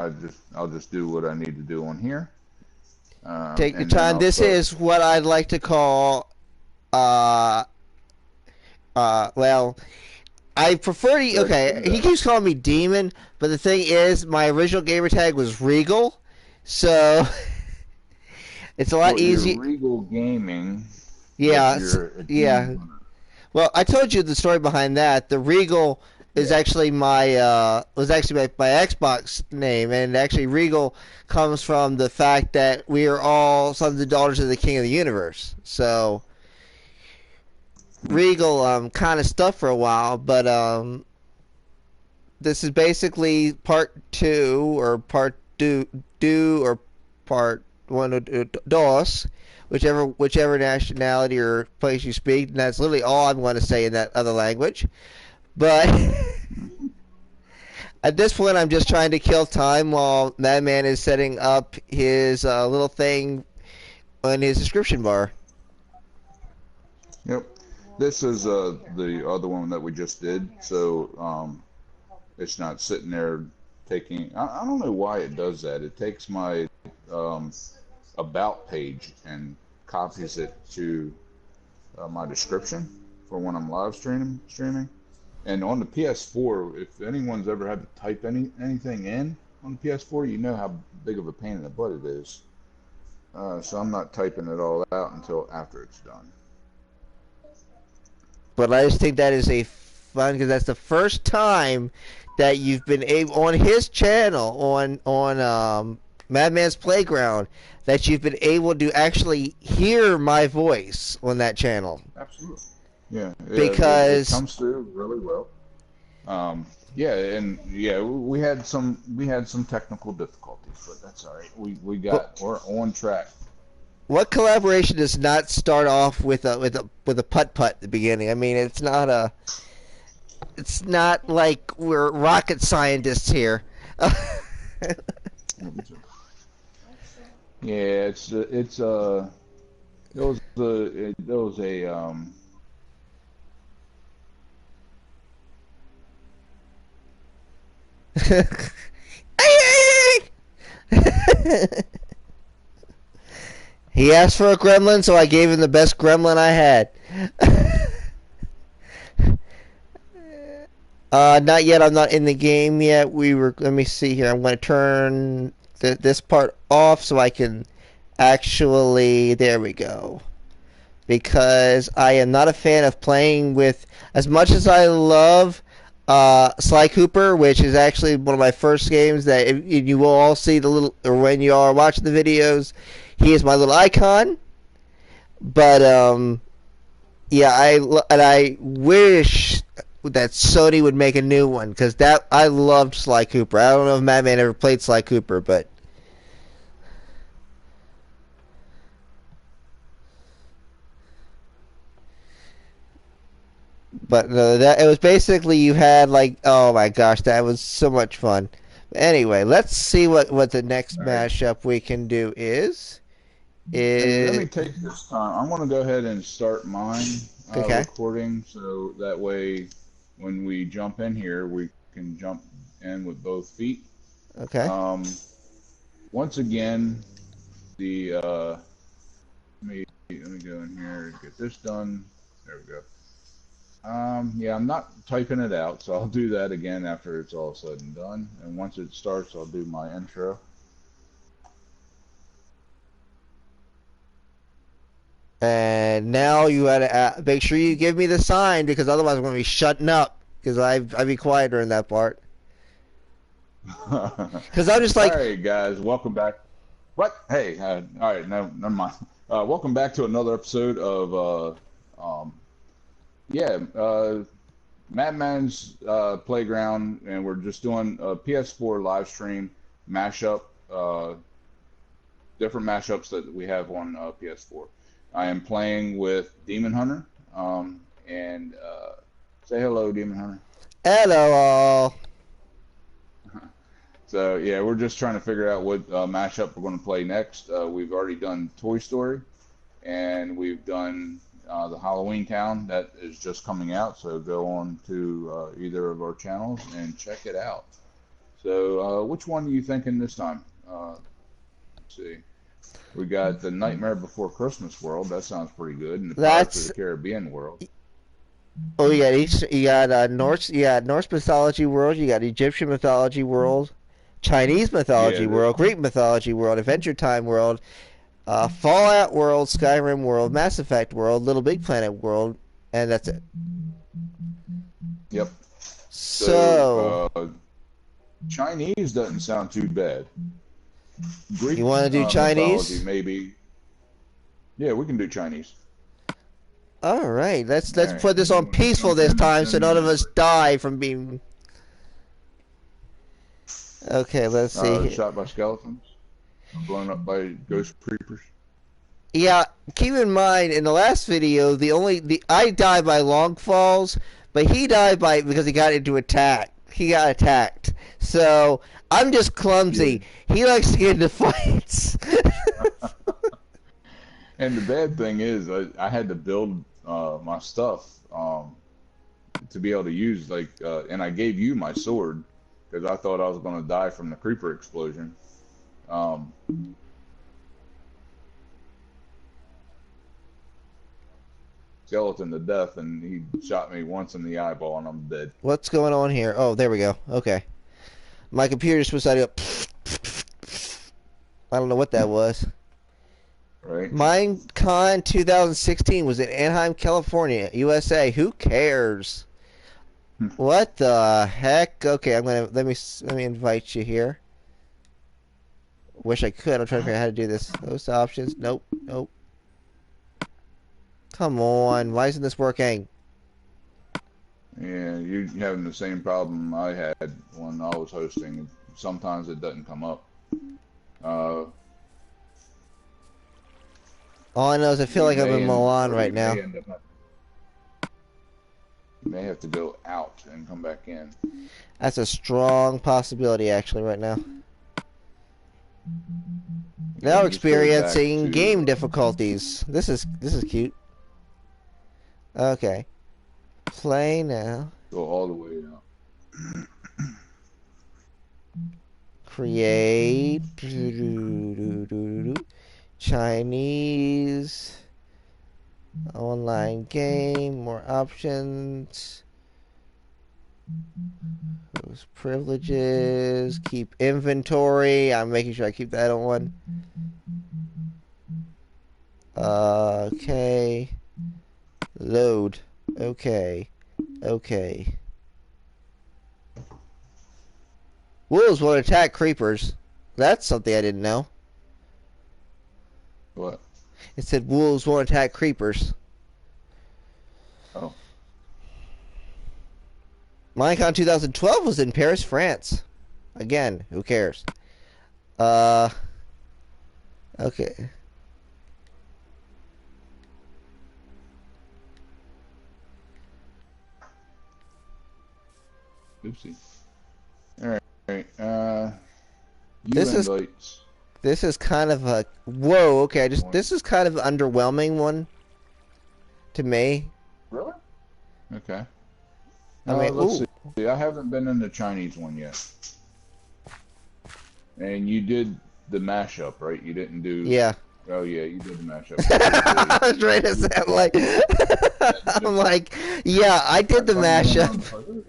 I'll just do what I need to do on here. Take your And then time. I'll This start. is what I'd like to call, uh, well, I prefer to, Red okay, he Window. keeps calling me Demon, but the thing is, my original gamer tag was Regal, so it's a lot Well, you're easier. Regal Gaming, but Yeah, you're a Demon yeah. Hunter. Well, I told you the story behind that. The Regal is Yeah. actually my Xbox name, and actually Regal comes from the fact that we are all sons and daughters of the King of the Universe. So Regal kind of stuck for a while, but this is basically part two or part do or part one of dos, whichever nationality or place you speak, and that's literally all I'm going to say in that other language. But at this point, I'm just trying to kill time while Madman is setting up his little thing on his description bar. Yep. This is the other one that we just did, so it's not sitting there taking. I don't know why it does that. It takes my um, about page and copies it to my description for when I'm live streaming. And on the PS4, if anyone's ever had to type anything in on the PS4, you know how big of a pain in the butt it is. So I'm not typing it all out until after it's done. But I just think that is a fun because that's the first time that you've been able on his channel on Madman's Playground that you've been able to actually hear my voice on that channel Absolutely. Yeah, yeah, it because comes through really well. Yeah, and yeah, we had some technical difficulties, but that's all right. We're on track. what collaboration does not start off with a putt putt at the beginning? I mean, it's not like we're rocket scientists here. Yeah, it's there was a He asked for a gremlin, so I gave him the best gremlin I had. Not yet. I'm not in the game yet. We were. Let me see here. I'm going to turn this part off so I can actually. There we go. Because I am not a fan of playing with as much as I love Sly Cooper, which is actually one of my first games that if you will all see the little or when you are watching the videos, he is my little icon. But yeah, I wish that Sony would make a new one because that I loved Sly Cooper. I don't know if Madman ever played Sly Cooper, but no, that it was basically you had like oh my gosh, that was so much fun. Anyway, let's see what the next all right. mashup we can do is. Hey, let It me take this time. I'm going to go ahead and start mine okay, recording, so that way when we jump in here, we can jump in with both feet. okay. Um, Once again, the let me go in here and get this done. There we go. Yeah, I'm not typing it out, so I'll do that again after it's all said and done. And once it starts, I'll do my intro. And now you gotta make sure you give me the sign because otherwise I'm gonna be shutting up because I be quiet during that part. All Because I'm just like, right, guys, welcome back. What? Hey, all right, no, never mind. Welcome back to another episode of yeah, Madman's Playground, and we're just doing a PS4 live stream mashup, uh, different mashups that we have on PS4. I am playing with Demon Hunter, and say hello, Demon Hunter. hello all. So yeah, we're just trying to figure out what mashup we're going to play next. We've already done Toy Story, and we've done the Halloween Town that is just coming out. So go on to either of our channels and check it out. So, which one are you thinking this time? Let's see. We got the Nightmare Before Christmas world. That sounds pretty good. And the Pirates of That's the Caribbean world. oh, you got Norse mythology world, you got Egyptian mythology world, Chinese Yeah, mythology world, Greek mythology world, Adventure Time world, Fallout world, Skyrim world, Mass Effect world, Little Big Planet world, and that's it. yep. So, So, Chinese doesn't sound too bad. Greek you want to do mythology, Chinese? maybe. Yeah, we can do Chinese. All right, All let's right. put this You on want to peaceful jump this in and time, so send me none an of us invite? die from being. Okay, let's see here. Shot by skeletons, blown up by ghost creepers. Yeah, keep in mind in the last video, the I died by long falls, but he died by because he got into attack. He got attacked. So I'm just Yeah. clumsy. He likes to get into fights. And the bad thing is, I had to build my stuff to be able to use and I gave you my sword because I thought I was going to die from the creeper explosion. Um, Skeleton to death, and he shot me once in the eyeball, and I'm dead. What's going on here? Oh, there we go. Okay, my computer's supposed to go. I don't know what that was. Right? Minecon 2016 was in Anaheim, California, USA. Who cares? What the heck? Okay, I'm gonna let me invite you here. Wish I could. I'm trying to figure out how to do this. Those options. Nope. Nope. Come on. Why isn't this working? Yeah, you having the same problem I had when I was hosting. Sometimes it doesn't come up. Uh, All I know is I feel like I'm in Milan or right you now. may end up you may have to go out and come back in. That's a strong possibility, actually, right now. Now And just go back experiencing game to difficulties. This is cute. Okay. Play now. go all the way out. Create. Chinese. Online game. More options. Those privileges. Keep inventory. I'm making sure I keep that on. Okay. Load. Okay. Okay. Wolves will attack creepers. That's something I didn't know. What? It said wolves won't attack creepers. Oh, Minecon 2012 was in Paris, France. Again, who cares? Okay. oopsie. All right. You This is invites. this is kind of a whoa. Okay, this is kind of an underwhelming one to me. Really? Okay. I mean, Let's ooh, see. I haven't been in the Chinese one yet. And you did the mashup, right? You didn't do. yeah. Oh yeah, you did the mashup. So I was trying to say, I'm like, yeah, I did the mashup.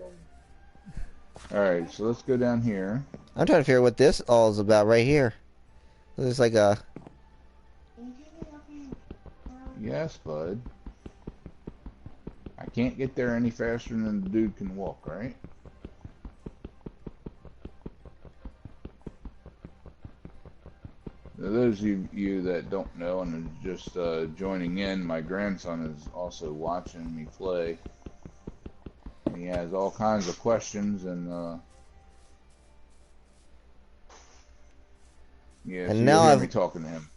All right, so let's go down here. I'm trying to figure out what this all is about right here. It's like a. Yes, bud. I can't get there any faster than the dude can walk, right? Now, those of you that don't know and are just joining in, my grandson is also watching me play. He has all kinds of questions and yeah, so And you'll now hear me talking to him.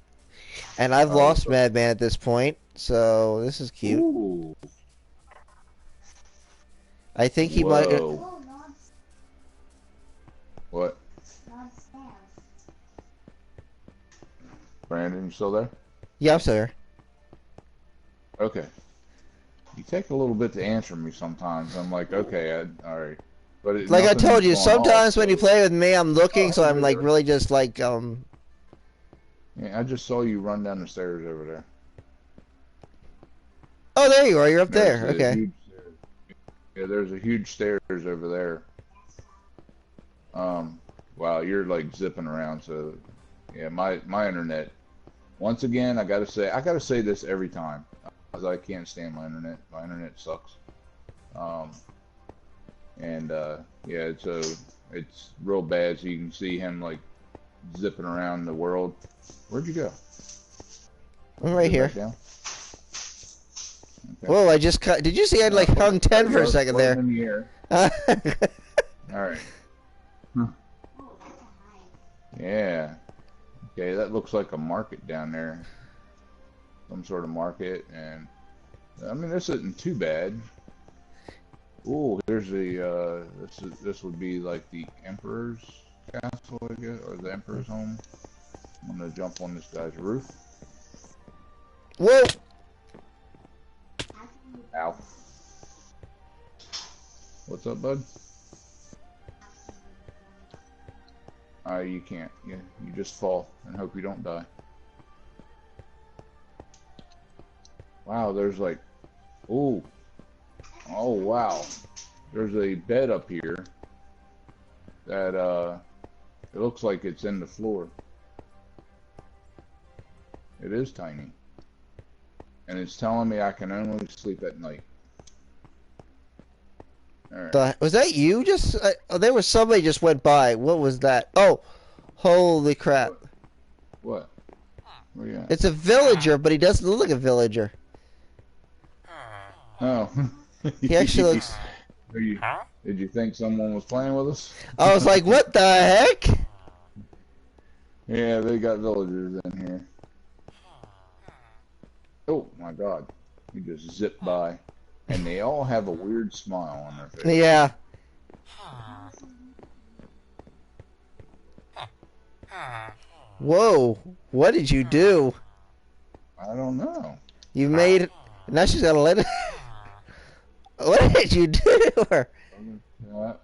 I've lost What's up? Madman at this point, so this is cute. Ooh, I think he might. whoa. What? Brandon, you still there? Yeah, I'm sorry. Okay. You take a little bit to answer me sometimes. I'm like, okay, all right. But Like I told nothing's you, going off. sometimes when you play with me, I'm looking, Oh, so I'm like there. really just like Yeah, I just saw you run down the stairs over there. Oh, there you are. You're up There's there. a Okay. huge stairs. Yeah, there's a huge stairs over there. Wow, you're like zipping around. So, yeah, my internet. Once again, I gotta say this every time, because I can't stand my internet. My internet sucks. Um, and yeah, it's real bad. So you can see him like zipping around the world. Where'd you go? I'm right Get here. back down. Okay. Whoa! I just cut. Did you see? I like hung 10 for a second Floating there. in the air. All right. Huh. Yeah. Okay, that looks like a market down there. Some sort of market, and I mean this isn't too bad. Ooh, here's the this would be like the Emperor's castle, I guess, or the Emperor's home. I'm gonna jump on this guy's roof. Whoa! Ow. What's up, bud? You can't. You just fall and hope you don't die. Wow, there's like, ooh, oh wow, there's a bed up here that it looks like it's in the floor. It is tiny, and it's telling me I can only sleep at night. All right. Was that you? Just oh, there was somebody just went by. What was that? Oh, holy crap! What? Where you at? It's a villager, but he doesn't look like a villager. Oh. He actually looks. Did you think someone was playing with us? I was like, what the heck? Yeah, they got villagers in here. Oh my God, he just zipped by, and they all have a weird smile on their face. Yeah. Whoa! What did you do? I don't know. You made. Now she's gotta let it. What did you do to her? Huh?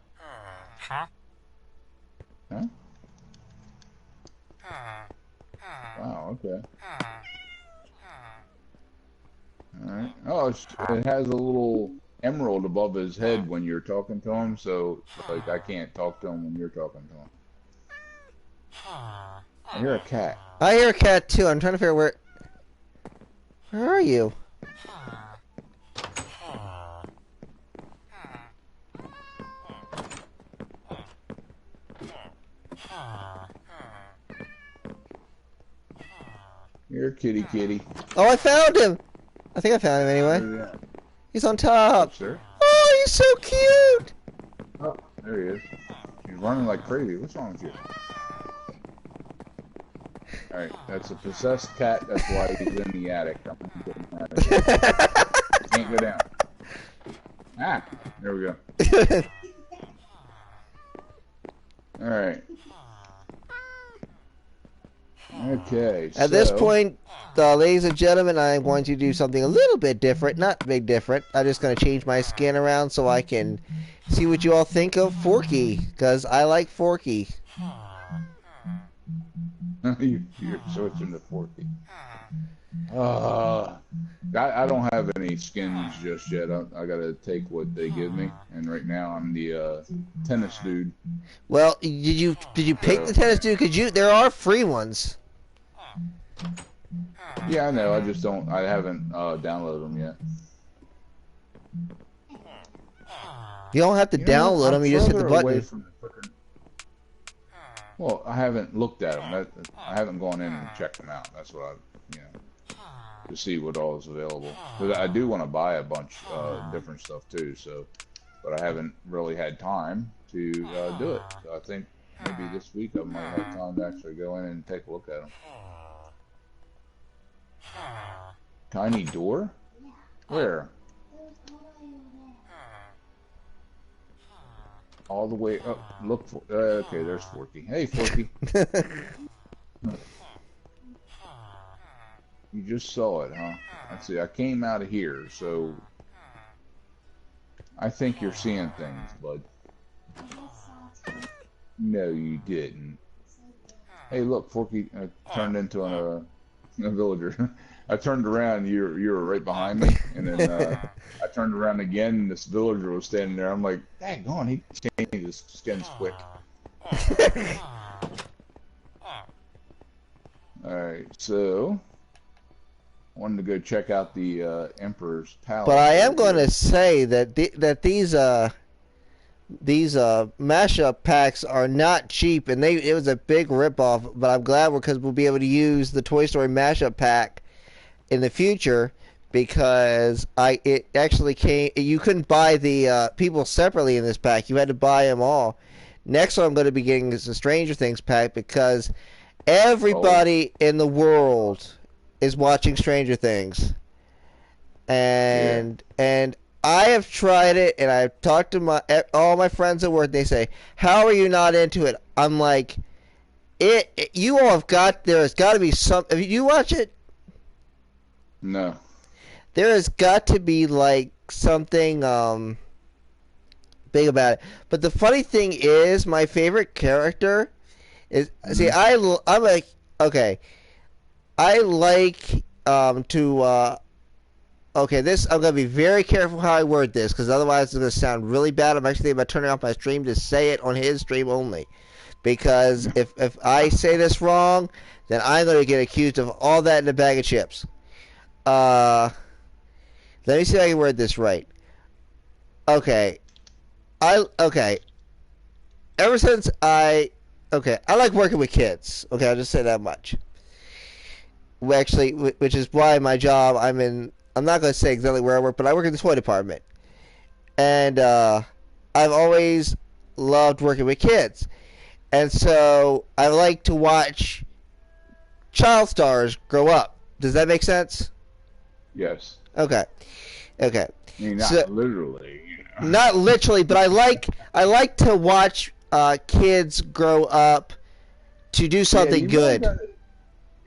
Wow. Okay. All right. Oh, it has a little emerald above his head when you're talking to him, so like I can't talk to him when you're talking to him. I hear a cat. I hear a cat too. I'm trying to figure out where. Where are you? Here, kitty, kitty. Oh, I found him. I think I found him anyway. Where's he at? He's on top. There. Oh, he's so cute. Oh, there he is. He's running like crazy. What's wrong with you? Alright, that's a possessed cat. That's why he's in the attic. I'm getting out of here. Can't go down. Ah, there we go. Alright. Okay, At this point, ladies and gentlemen, I'm going to do something a little bit different. Not big different. I'm just going to change my skin around so I can see what you all think of Forky. Because I like Forky. You're switching to Forky. I don't have any skins just yet. I gotta take what they give me, and right now I'm the tennis dude. Well, did you pick the tennis dude? Because there are free ones. Yeah, I know. I haven't downloaded them yet. You don't have to download them. You just hit the button. Well, I haven't looked at them. I haven't gone in and checked them out. That's what to see what all is available. Because I do want to buy a bunch of different stuff too. So, but I haven't really had time to do it. So I think maybe this week I might have time to actually go in and take a look at them. Tiny door? Where? All the way up. Look for. Okay, there's Forky. Hey, Forky. You just saw it, huh? Let's see. I came out of here, so I think you're seeing things, bud. No, you didn't. Hey, look, Forky turned into a villager. I turned around, you were right behind me, and then I turned around again, and this villager was standing there. I'm like, daggone, he changed his skins quick. Alright, so wanted to go check out the Emperor's Palace. But I am going to say that these mashup packs are not cheap, and it was a big ripoff. But I'm glad because we'll be able to use the Toy Story mashup pack in the future, because it actually came. You couldn't buy the people separately in this pack. You had to buy them all. Next one I'm going to be getting is the Stranger Things pack, because everybody in the world is watching Stranger Things, and I have tried it, and I've talked to all my friends at work. They say, "How are you not into it?" I'm like, you all have got. There has got to be some. Have you watch it? No. There has got to be like something big about it. But the funny thing is, my favorite character is I'm like, okay, I like okay, this, I'm going to be very careful how I word this, because otherwise it's going to sound really bad. I'm actually thinking about turning off my stream to say it on his stream only. Because if I say this wrong, then I'm going to get accused of all that in a bag of chips. Let me see if I can word this right. Okay. Ever since I like working with kids. Okay, I'll just say that much. Actually, which is why my job, I'm not going to say exactly where I work, but I work in the toy department. And I've always loved working with kids. And so I like to watch child stars grow up. Does that make sense? Yes. Okay. I mean, not literally. You know. Not literally, but I like to watch kids grow up to do something good.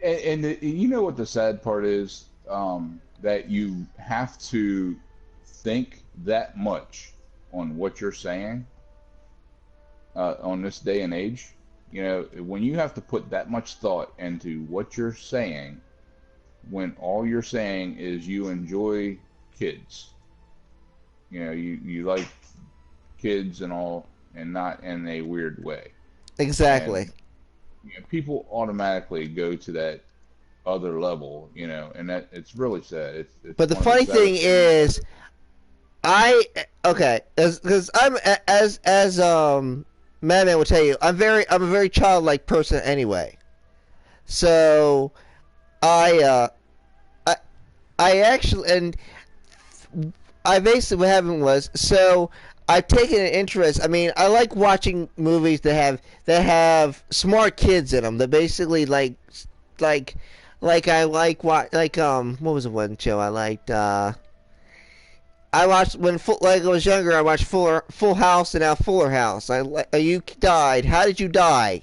And you know what the sad part is? That you have to think that much on what you're saying on this day and age. You know, when you have to put that much thought into what you're saying, when all you're saying is you enjoy kids, you know, you like kids and all, and not in a weird way. Exactly. And, you know, people automatically go to that other level, you know, and that it's really sad. It's but the funny thing is, because I'm as Madman will tell you, I'm a very childlike person anyway. So I actually, and I basically, what happened was, so I've taken an interest. I mean, I like watching movies that have smart kids in them. That basically like I like what was the one show I liked? I watched when I was younger. I watched Full House and now Fuller House. You died. How did you die?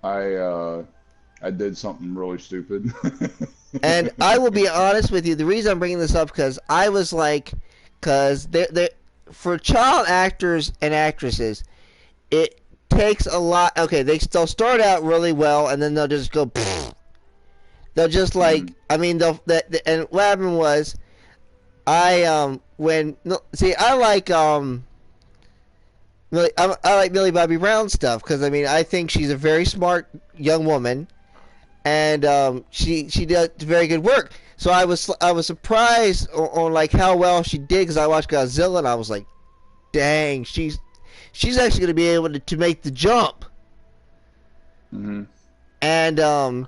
I did something really stupid. And I will be honest with you. The reason I'm bringing this up because I was like, because they for child actors and actresses, it takes a lot. Okay, they'll start out really well and then they'll just go. Pfft. They'll just like, I mean, and what happened was, I like Millie Bobby Brown stuff because I mean I think she's a very smart young woman, and she does very good work. So I was surprised on like how well she did because I watched Godzilla and I was like, dang, she's actually going to be able to make the jump. Mm-hmm. And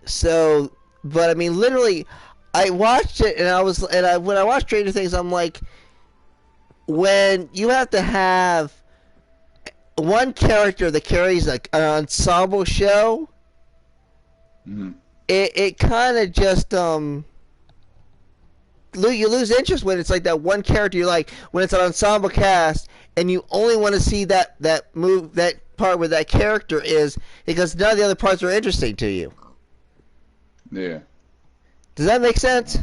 so, but I mean, literally, I watched it, and when I watched Stranger Things, I'm like, when you have to have one character that carries like an ensemble show, mm-hmm. it kind of just you lose interest when it's like that one character. You like when it's an ensemble cast, and you only want to see that part where that character is because none of the other parts are interesting to you. Yeah. Does that make sense?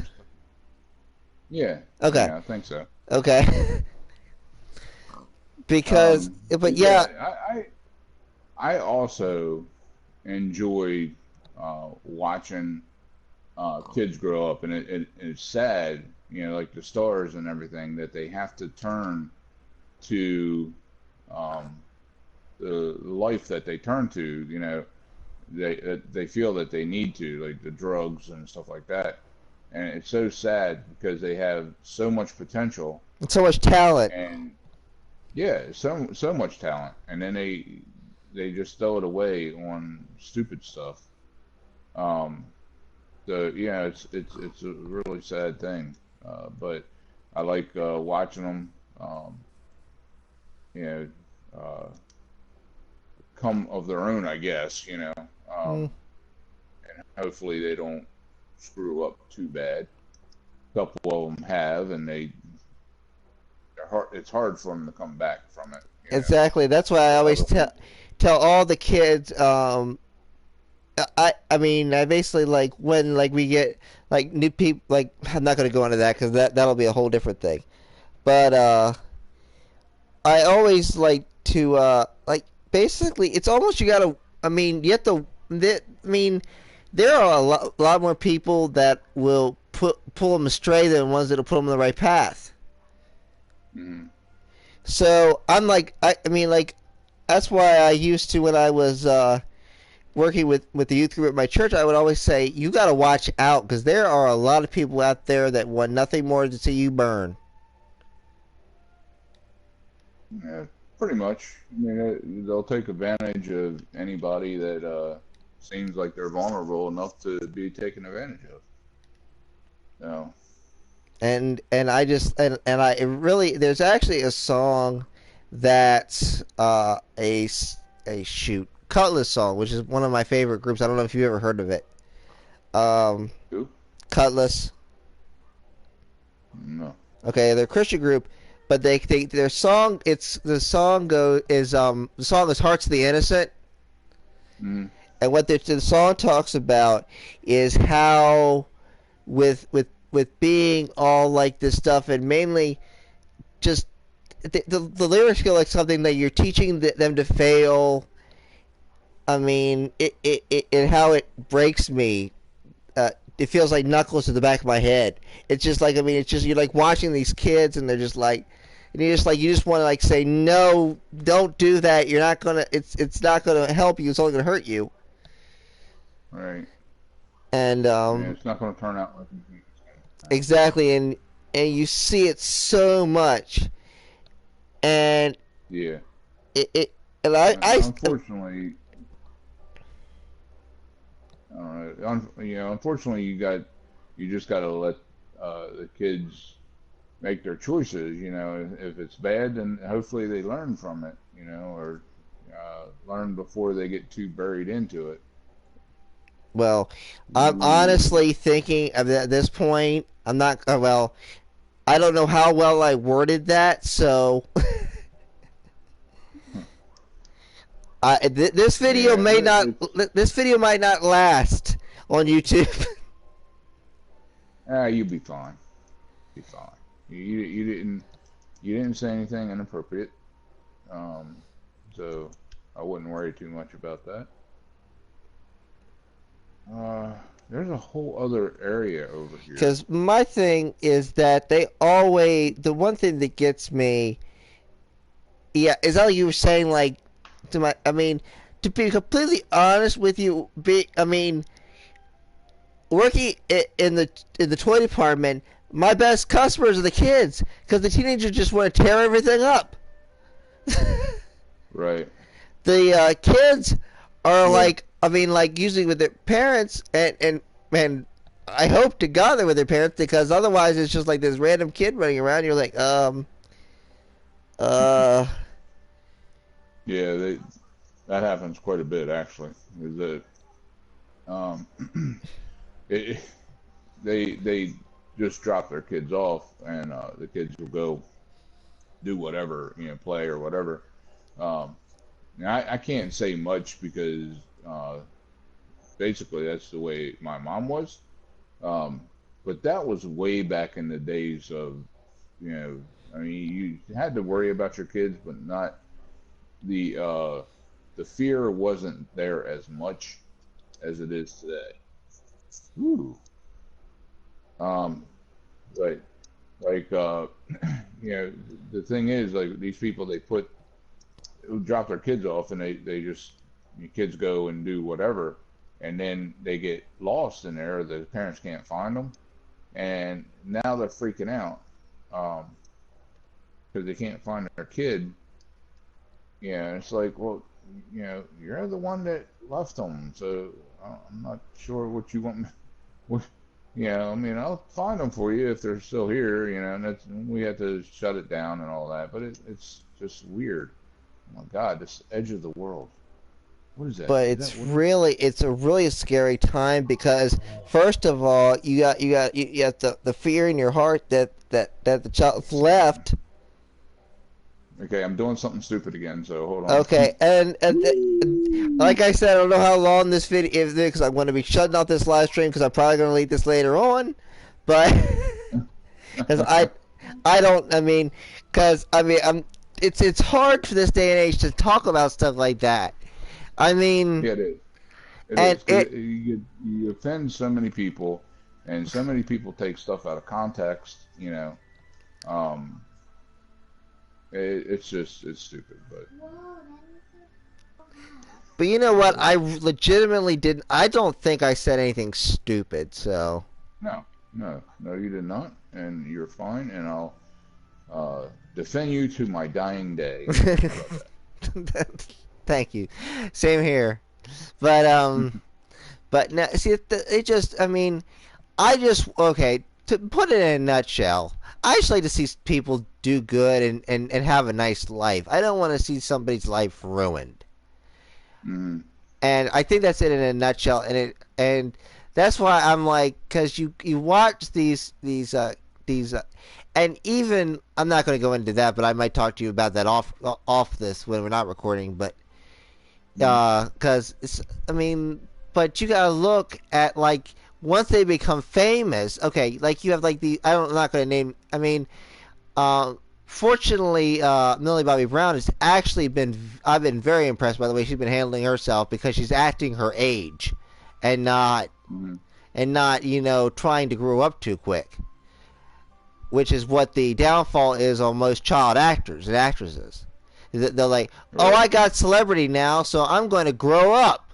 Yeah. Okay. Yeah, I think so. Okay. because, but But yeah, yeah, I also enjoy watching kids grow up, and it's sad, like the stars and everything, that they have to turn to um, the life that they turn to. They feel that they need to, like the drugs and stuff like that, and it's so sad because they have so much potential so much talent. and yeah, so much talent, and then they just throw it away on stupid stuff. Um, so yeah, it's a really sad thing. But I like watching them, you know, uh, come of their own, I guess. Mm. And hopefully they don't screw up too bad. A couple of them have, and they're hard. It's hard for them to come back from it. Exactly. That's why I The always other tell ones. all the kids. I mean, I basically like when like we get like new people. Like I'm not gonna go into that because that'll be a whole different thing. But I always like to like basically it's almost you gotta. I mean, you have to. I mean, there are a lot more people that will pull them astray than ones that'll put them on the right path. Mm-hmm. So I'm like, I mean, like that's why I used to when I was working with the youth group at my church. I would always say you got to watch out because there are a lot of people out there that want nothing more to see you burn. Yeah, pretty much. I mean, they'll take advantage of anybody that seems like they're vulnerable enough to be taken advantage of. No. And I just and I it really there's actually a song that's a shoot Cutlass song, which is one of my favorite groups. I don't know if you ever heard of it. Um, Who? Cutlass. No. Okay, they're a Christian group, but they their song it's the song is Hearts of the Innocent, Mm-hmm. and what the song talks about is how with being all like this stuff and mainly just the lyrics go like something that you're teaching them to fail. I mean, and how it breaks me. It feels like knuckles to the back of my head. It's just like I mean, it's just you're like watching these kids, and they're just like, and you just want to like say no, don't do that. You're not gonna. It's not gonna help you. It's only gonna hurt you. Right. And Yeah, it's not going to turn out like you think it's going to turn out. exactly, and you see it so much, and Yeah. it and I Unfortunately, unfortunately, you just got to let the kids make their choices. If it's bad, then hopefully they learn from it. Or learn before they get too buried into it. well, I'm Ooh. honestly thinking at this point, I'm not well. I don't know how well I worded that, so this video Yeah, may not. it's This video might not last on YouTube. you'll be fine. Be fine. You didn't say anything inappropriate, um, so I wouldn't worry too much about that. There's a whole other area over here. Because my thing is that they always the one thing that gets me, yeah, is how you were saying like to my. I mean, to be completely honest with you, I mean, working in the toy department, my best customers are the kids because the teenagers just want to tear everything up. Right. The kids are Yeah. like, I mean, like usually with their parents, and I hope to God they're with their parents because otherwise it's just like this random kid running around. You're like, uh, Yeah, that happens quite a bit actually. Is that um, it, they just drop their kids off, and the kids will go do whatever, play or whatever. Um, now I can't say much because basically that's the way my mom was. Um, but that was way back in the days of, you know, I mean, you had to worry about your kids, but not the fear wasn't there as much as it is today. Ooh. Um, but like you know, the thing is, like these people, they put who drop their kids off, and they just your kids go and do whatever, and then they get lost in there. The parents can't find them, and now they're freaking out because they can't find their kid. Yeah, it's like, well, you know, you're the one that left them, so I'm not sure what you want me. What, you know, I mean, I'll find them for you if they're still here, you know, and that's, we have to shut it down and all that, but it's just weird. Oh my God, this edge of the world. What is that? But Is that it's what? really it's a really scary time because first of all you got the fear in your heart that the child's left. Okay, I'm doing something stupid again, so hold on. Okay, like I said, I don't know how long this video is because I'm going to be shutting off this live stream because I'm probably going to leave this later on, but because I don't I mean because I mean it's hard for this day and age to talk about stuff like that. I mean, Yeah, it is. It and is, 'cause it you offend so many people, and so many people take stuff out of context. You know, um, it's just it's stupid. But but you know what? I legitimately didn't. I don't think I said anything stupid. So no, no, you did not, and you're fine, and I'll defend you to my dying day. thank you. Same here. But but now see it just. I mean, I just okay. To put it in a nutshell, I just like to see people do good and have a nice life. I don't want to see somebody's life ruined. Mm, And I think that's it in a nutshell. And that's why I'm like, because you watch these and even I'm not going to go into that, but I might talk to you about that off this when we're not recording. But mm, because I mean, but you gotta look at like once they become famous. Okay, like you have like I'm not going to name. I mean, uh, fortunately, Millie Bobby Brown has actually been. I've been very impressed by the way she's been handling herself because she's acting her age, and not mm, trying to grow up too quick, which is what the downfall is on most child actors and actresses. They're like, oh, right. I got celebrity now, so I'm going to grow up,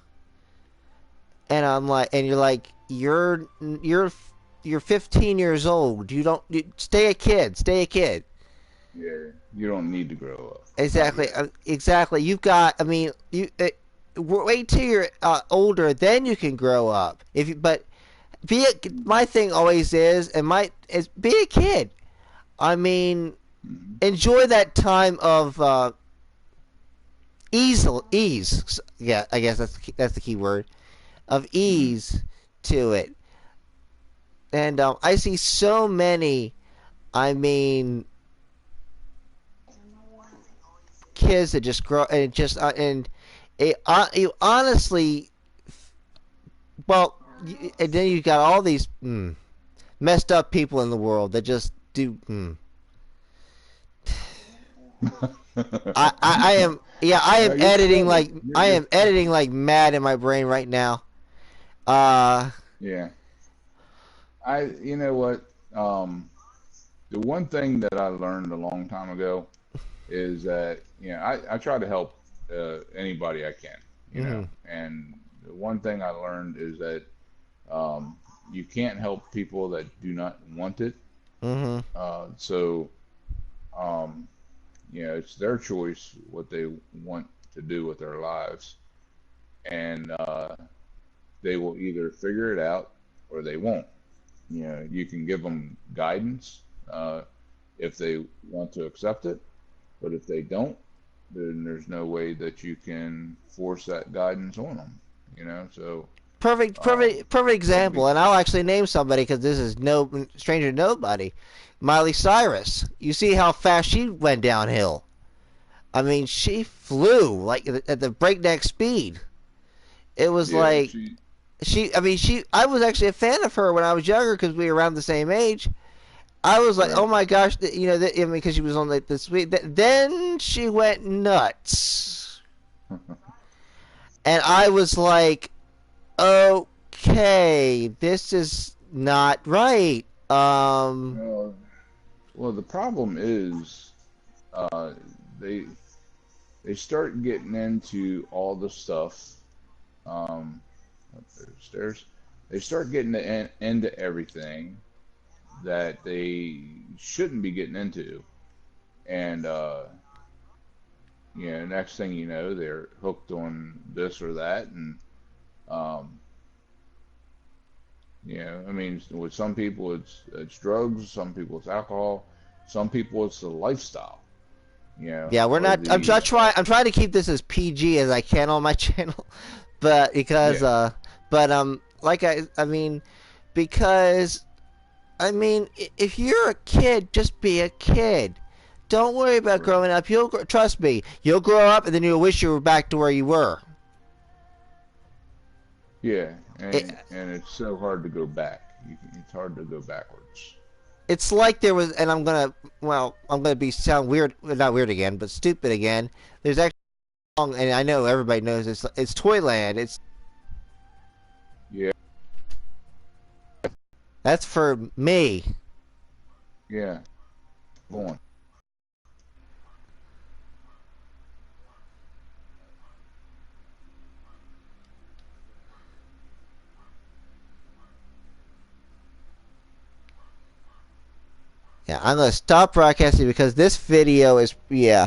and I'm like, and you're like, you're 15 years old. Stay a kid. Stay a kid. Yeah, you don't need to grow up. Not Exactly. yet. Exactly. You've got. I mean, wait till you're older, then you can grow up. But my thing always is be a kid. I mean, Mm, enjoy that time of ease. Yeah, I guess that's the key word of mm, ease to it. And I see so many. I mean, kids that just grow and just and you honestly, well, and then you got all these messed up people in the world that just do. I am I No, am you're editing clever. like I You're am editing like mad in my brain right now. Uh, yeah. You know what? The one thing that I learned a long time ago is that, I try to help anybody I can, mhm, and the one thing I learned is that you can't help people that do not want it. mhm. So, um, it's their choice what they want to do with their lives, and they will either figure it out or they won't. You can give them guidance if they want to accept it, but if they don't, then there's no way that you can force that guidance on them. So Perfect it'd be example, and I'll actually name somebody because this is no stranger to nobody. Miley Cyrus. You see how fast she went downhill. I mean, she flew like at the breakneck speed. It was yeah, like I mean, I was actually a fan of her when I was younger because we were around the same age, I was like, Right. oh my gosh, you know, I mean, because she was on like this week. Then she went nuts, and I was like, okay, this is not right. Well, well, the problem is, uh, they they start getting into all the stuff. Um, up there, stairs. They start getting into everything that they shouldn't be getting into, and next thing you know, they're hooked on this or that, and um, I mean, with some people it's drugs, some people it's alcohol, some people it's the lifestyle, Yeah, we're or not. I'm the try, try. I'm trying to keep this as PG as I can on my channel, but because yeah, like I mean, because I mean, if you're a kid, just be a kid. Don't worry about right, growing up. Trust me. You'll grow up, and then you'll wish you were back to where you were. yeah, It, and it's so hard to go back. It's hard to go backwards. it's like there was, and I'm gonna be sound weird, not weird again, but stupid again. There's actually a song, and I know everybody knows this. It's Toyland. Yeah, That's for me. yeah, go on. Yeah, I'm gonna stop broadcasting because this video is, yeah.